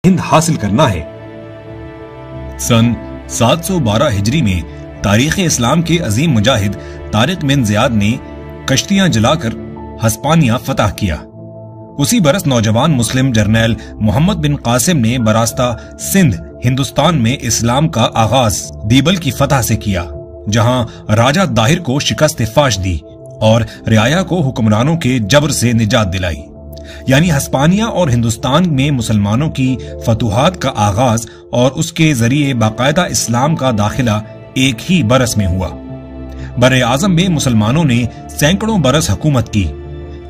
हिंद हासिल करना है। सन 712 हिजरी में तारीख इस्लाम के अजीम मुजाहिद तारिक बिन ज़ियाद ने कश्तियां जलाकर हस्पानिया फतह किया। उसी बरस नौजवान मुस्लिम जर्नैल मोहम्मद बिन कासिम ने बरास्ता सिंध हिंदुस्तान में इस्लाम का आगाज दीबल की फतह से किया, जहां राजा दाहिर को शिकस्त फाश दी और रियाया को हुक्मरानों के जबर से निजात दिलाई। यानी हस्पानिया और हिंदुस्तान में मुसलमानों की फतूहात का आगाज और उसके जरिए बाकायदा इस्लाम का दाखिला एक ही बरस में हुआ। बरे आजम में मुसलमानों ने सैकड़ों बरस हुकूमत की,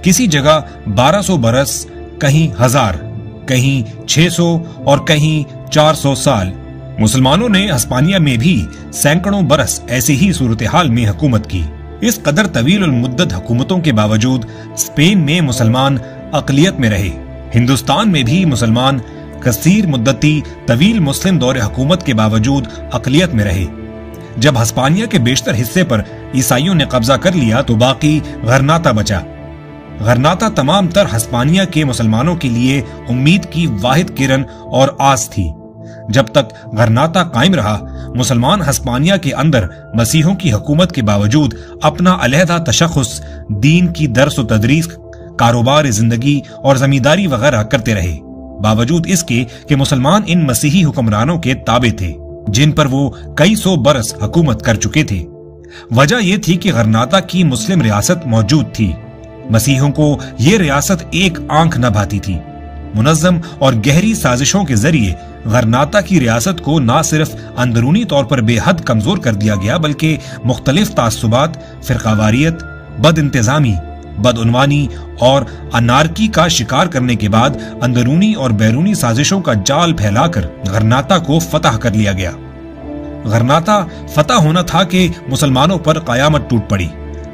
किसी जगह 1200 बरस, कहीं 1000, कहीं 600 और कहीं 400 साल। मुसलमानों ने हस्पानिया में भी सैकड़ों बरस ऐसी ही सूरत हाल में हुकूमत की। इस कदर तवील उल मुद्दत हुकूमतों के बावजूद स्पेन में मुसलमान अकलियत में रहे। हिंदुस्तान में भी मुसलमान कसीर मुद्दती तवील मुस्लिम दौर हुकूमत के बावजूद अकलियत में रहे। जब हस्पानिया के बेशतर हिस्से पर ईसाइयों ने कब्जा कर लिया तो बाकी गरनाता बचा। गरनाता तमाम तर हस्पानिया के मुसलमानों के लिए उम्मीद की वाहिद किरण और आस थी। जब तक गरनाता कायम रहा, मुसलमान हस्पानिया के अंदर मसीहों की हुकूमत के बावजूद अपना अलहदा तशख़्ख़ुस, दीन की दर्स व तदरीस, कारोबार जिंदगी और जमींदारी वगैरह करते रहे, बावजूद इसके कि मुसलमान इन मसीही हुक्मरानों के ताबे थे जिन पर वो कई सौ बरस हुकूमत कर चुके थे। वजह यह थी कि गरनाता की मुस्लिम रियासत मौजूद थी। मसीहों को ये रियासत एक आंख न भाती थी। मुनज़्ज़म और गहरी साजिशों के जरिए गरनाता की रियासत को न सिर्फ अंदरूनी तौर पर बेहद कमजोर कर दिया गया, बल्कि मुख्तलिफ तासुबात, फिरकावारियत, बद इंतजामी, बदउनवानी और अनारकी का शिकार करने के बाद अंदरूनी और बैरूनी साजिशों का जाल फैलाकर गरनाता को फतह कर लिया गया। गरनाता फतह होना था कि मुसलमानों पर कयामत टूट पड़ी।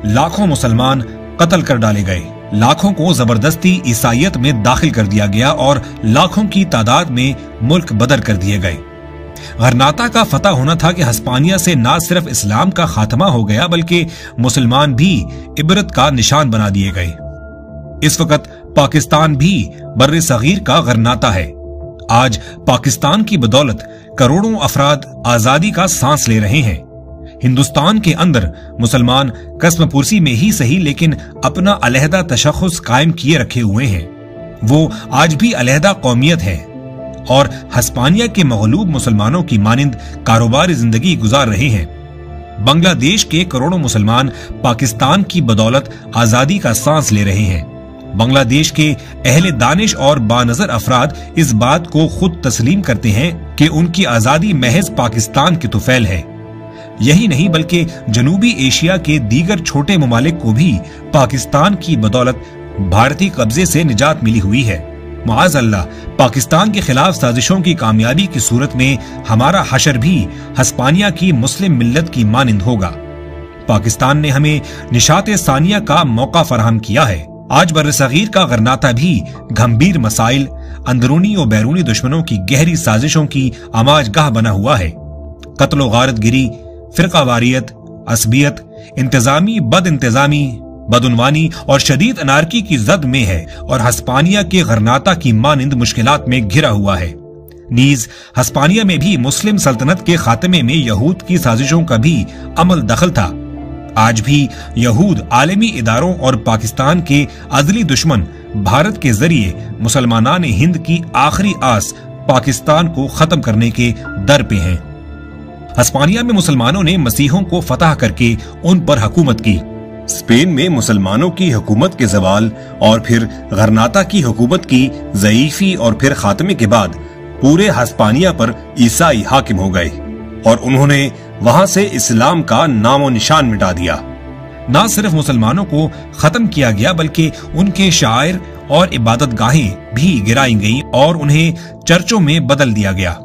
लाखों मुसलमान कत्ल कर डाले गए, लाखों को जबरदस्ती ईसाइयत में दाखिल कर दिया गया और लाखों की तादाद में मुल्क बदर कर दिए गए। गरनाता का फतह होना था कि हस्पानिया से न सिर्फ इस्लाम का खात्मा हो गया, बल्कि मुसलमान भी इबरत का निशान बना दिए गए। इस वक्त पाकिस्तान भी बर्रे सगीर का गरनाता है। आज पाकिस्तान की बदौलत करोड़ों अफराद आजादी का सांस ले रहे हैं। हिंदुस्तान के अंदर मुसलमान कस्म पुरसी में ही सही, लेकिन अपना अलहदा तशख़्ख़ुस कायम किए रखे हुए हैं। वो आज भी अलहदा कौमियत है और हस्पानिया के मगलूब मुसलमानों की मानिंद कारोबारी जिंदगी गुजार रहे हैं। बांग्लादेश के करोड़ों मुसलमान पाकिस्तान की बदौलत आजादी का सांस ले रहे हैं। बांग्लादेश के अहले दानिश और बानजर अफराद इस बात को खुद तस्लीम करते हैं कि उनकी आजादी महज पाकिस्तान के तुफैल है। यही नहीं बल्कि जनूबी एशिया के दीगर छोटे ममालिक को भी पाकिस्तान की बदौलत भारतीय कब्जे से निजात मिली हुई है। माअज़ अल्लाह, पाकिस्तान के खिलाफ साजिशों की कामयाबी की सूरत में हमारा हशर भी हस्पानिया की मुस्लिम मिल्लत की मानिंद होगा। पाकिस्तान ने हमें निशात सानिया का मौका फराहम किया है। आज बर्रसगीर का गरनाता भी गंभीर मसाइल, अंदरूनी और बैरूनी दुश्मनों की गहरी साजिशों की आमाजगाह बना हुआ है। कत्ल गारतगिरी, फिरकावारियत, असबियत, इंतजामी बद इंतजामी, बदउनवानी और शदीद अनारकी की जद में है और हस्पानिया के गरनाता की मानिंद मुश्किलात में घिरा हुआ है। नीज हस्पानिया में भी मुस्लिम सल्तनत के खात्मे में यहूद की साजिशों का भी अमल दखल था। आज भी यहूद आलमी इदारों और पाकिस्तान के अजली दुश्मन भारत के जरिए मुसलमानान हिंद की आखिरी आस पाकिस्तान को खत्म करने के दर पे हैं। हस्पानिया में मुसलमानों ने मसीहों को फतह करके उन पर हुकूमत की। स्पेन में मुसलमानों की हुकूमत के जवाल और फिर गरनाता की हुकूमत की ज़ईफी और फिर खात्मे के बाद पूरे हस्पानिया पर ईसाई हाकिम हो गए और उन्होंने वहां से इस्लाम का नामो निशान मिटा दिया। न सिर्फ मुसलमानों को खत्म किया गया बल्कि उनके शायर और इबादत गाहें भी गिराई गईं और उन्हें चर्चों में बदल दिया गया।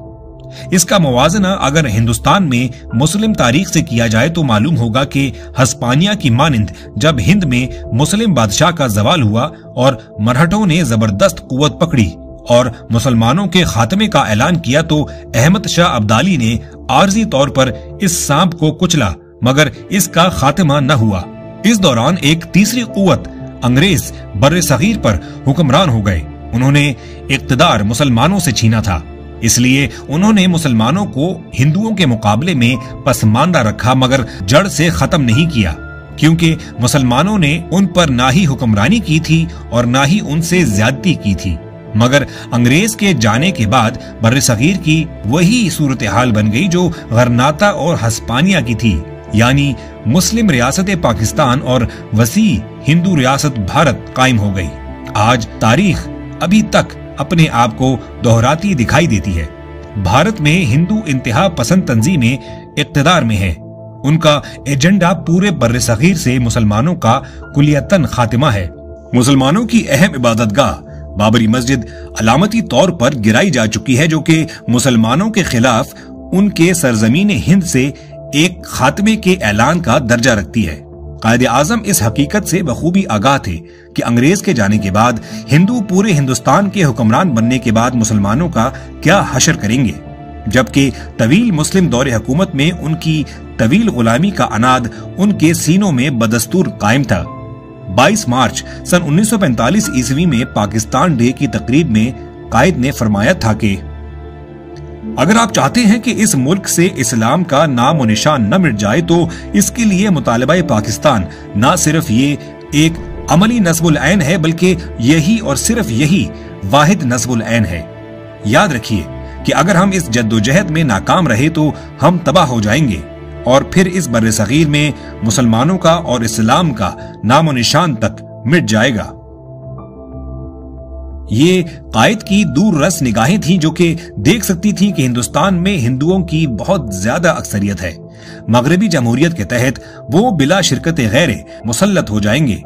इसका मुवाजना अगर हिंदुस्तान में मुस्लिम तारीख से किया जाए तो मालूम होगा कि हस्पानिया की मानिंद जब हिंद में मुस्लिम बादशाह का जवाल हुआ और मरहटों ने जबरदस्त कुव्वत पकड़ी और मुसलमानों के खात्मे का ऐलान किया तो अहमद शाह अब्दाली ने आर्जी तौर पर इस सांप को कुचला, मगर इसका खात्मा न हुआ। इस दौरान एक तीसरी कुव्वत अंग्रेज बर्रे सगीर पर हुक्मरान हो गए। उन्होंने इक्तदार मुसलमानों से छीना था, इसलिए उन्होंने मुसलमानों को हिंदुओं के मुकाबले में पसमानदा रखा, मगर जड़ से खत्म नहीं किया, क्योंकि मुसलमानों ने उन पर ना ही हुक्मरानी की थी और ना ही उनसे ज्यादती की थी। मगर अंग्रेज के जाने के बाद बर्रे सगीर की वही सूरत हाल बन गई जो गरनाता और हस्पानिया की थी, यानी मुस्लिम रियासत पाकिस्तान और वसी हिंदू रियासत भारत कायम हो गई। आज तारीख अभी तक अपने आप को दोहराती दिखाई देती है। भारत में हिंदू इंतहा पसंद तंजीमें इक्तदार में है। उनका एजेंडा पूरे बर्रे सगीर से मुसलमानों का कुलियतन खातिमा है। मुसलमानों की अहम इबादतगाह बाबरी मस्जिद अलामती तौर पर गिराई जा चुकी है, जो कि मुसलमानों के खिलाफ उनके सरजमीन हिंद से एक खात्मे के ऐलान का दर्जा रखती है। कायदे आजम इस हकीकत से बखूबी आगाह थे कि अंग्रेज के जाने के बाद हिंदू पूरे हिंदुस्तान के हुक्मरान बनने के बाद मुसलमानों का क्या हशर करेंगे, जबकि तवील मुस्लिम दौरे हुकूमत में उनकी तवील गुलामी का अनाद उनके सीनों में बदस्तूर कायम था। 22 मार्च सन 1945 ईस्वी में पाकिस्तान डे की तकरीब में कायद ने फरमाया था कि अगर आप चाहते हैं कि इस मुल्क से इस्लाम का नाम और निशान न मिट जाए तो इसके लिए मुतालिबा पाकिस्तान न सिर्फ ये एक अमली नस्बुल ऐन है, बल्कि यही और सिर्फ यही वाहिद नस्बुल ऐन है। याद रखिए कि अगर हम इस जद्दोजहद में नाकाम रहे तो हम तबाह हो जाएंगे और फिर इस बर्रे सगीर में मुसलमानों का और इस्लाम का नाम और निशान तक मिट जाएगा। ये कायद की दूर रस निगाहें थीं जो कि देख सकती थीं कि हिंदुस्तान में हिंदुओं की बहुत ज्यादा अक्सरियत है। मगरबी जमहूरियत के तहत वो बिला शिरकत गैर मुसल्लत हो जाएंगे।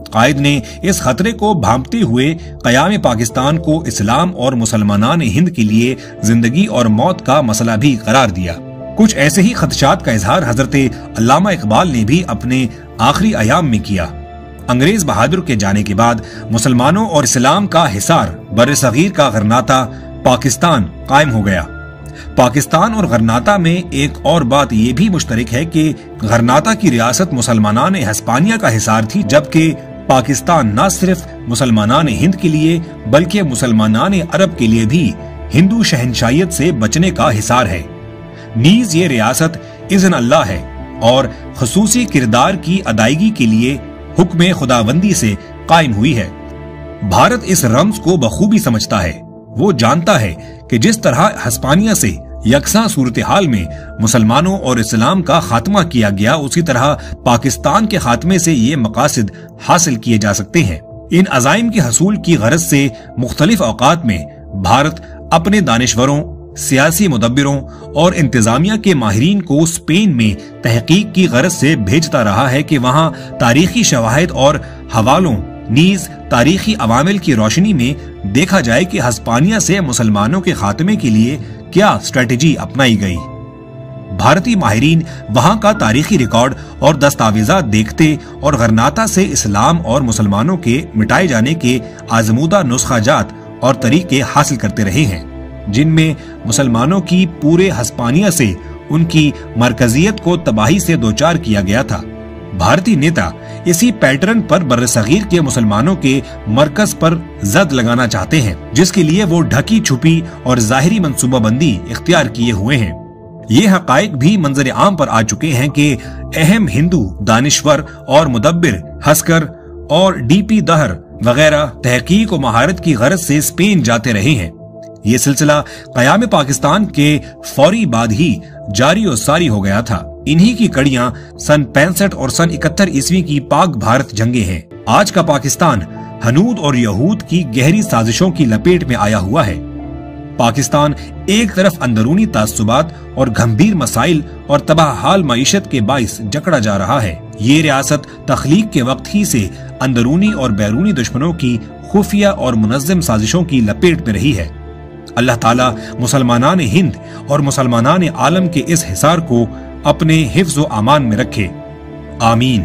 कायद ने इस खतरे को भांपते हुए क़याम पाकिस्तान को इस्लाम और मुसलमानान हिंद के लिए जिंदगी और मौत का मसला भी करार दिया। कुछ ऐसे ही खदशात का इजहार हजरत अल्लामा इकबाल ने भी अपने आखिरी अयाम में किया। अंग्रेज बहादुर के जाने के बाद मुसलमानों और इस्लाम का हिसार बर्रे सगीर का गरनाता पाकिस्तान कायम हो गया। पाकिस्तान और गरनाता में एक और बात यह भी मुश्तरक है कि गरनाता की रियासत मुसलमानान हस्पानिया का हिसार थी, जबकि पाकिस्तान न सिर्फ मुसलमानान हिंद के लिए बल्कि मुसलमानान अरब के लिए भी हिंदू शहनशाहियत से बचने का हिसार है। नीज ये रियासत इज़्न अल्लाह है और खसूसी किरदार की अदायगी के लिए हुक्म खुदाबंदी से कायम हुई है। भारत इस रम्ज को बखूबी समझता है। वो जानता है कि जिस तरह हस्पानिया से यकसा सूरत हाल में मुसलमानों और इस्लाम का खात्मा किया गया, उसी तरह पाकिस्तान के खात्मे से ये मकासद हासिल किए जा सकते हैं। इन अज़ाइम के हसूल की गरज से मुख्तलिफ औकात में भारत अपने दानिश्वरों, सियासी मुदब्बिरों और इंतजामिया के माहिरीन को स्पेन में तहकीक की गरज से भेजता रहा है कि वहां तारीखी शवाहिद और हवालों नीज तारीखी अवामिल की रोशनी में देखा जाए कि हस्पानिया से मुसलमानों के खात्मे के लिए क्या स्ट्रेटेजी अपनाई गई। भारतीय माहिरीन वहां का तारीखी रिकॉर्ड और दस्तावेजात देखते और गरनाता से इस्लाम और मुसलमानों के मिटाए जाने के आजमूदा नुस्खाजात और तरीके हासिल करते रहे हैं, जिनमें मुसलमानों की पूरे हस्पानिया से उनकी मरकजियत को तबाही से दोचार किया गया था। भारतीय नेता इसी पैटर्न पर बर्रसगीर के मुसलमानों के मरकज पर जद लगाना चाहते हैं, जिसके लिए वो ढकी छुपी और जाहिरी मंसूबाबंदी इख्तियार किए हुए हैं। ये हकाइक भी मंजर आम पर आ चुके हैं कि अहम हिंदू दानिश्वर और मुदब्बिर हस्कर और डीपी दहर वगैरह तहकीक और महारत की गरज से स्पेन जाते रहे हैं। ये सिलसिला क़याम पाकिस्तान के फौरी बाद ही जारी और सारी हो गया था। इन्हीं की कड़ियां सन 65 और सन 71 ईस्वी की पाक भारत जंगे हैं। आज का पाकिस्तान हनूद और यहूद की गहरी साजिशों की लपेट में आया हुआ है। पाकिस्तान एक तरफ अंदरूनी तासुबात और गंभीर मसाइल और तबाहाल मईशत के बाइस जकड़ा जा रहा है। ये रियासत तख्लीक के वक्त ही से अंदरूनी और बैरूनी दुश्मनों की खुफिया और मुनज़्ज़म साजिशों की लपेट में रही है। अल्लाह ताला मुसलमानान हिंद और मुसलमानान आलम के इस हिसार को अपने हिफ्ज़ व अमान में रखे। आमीन।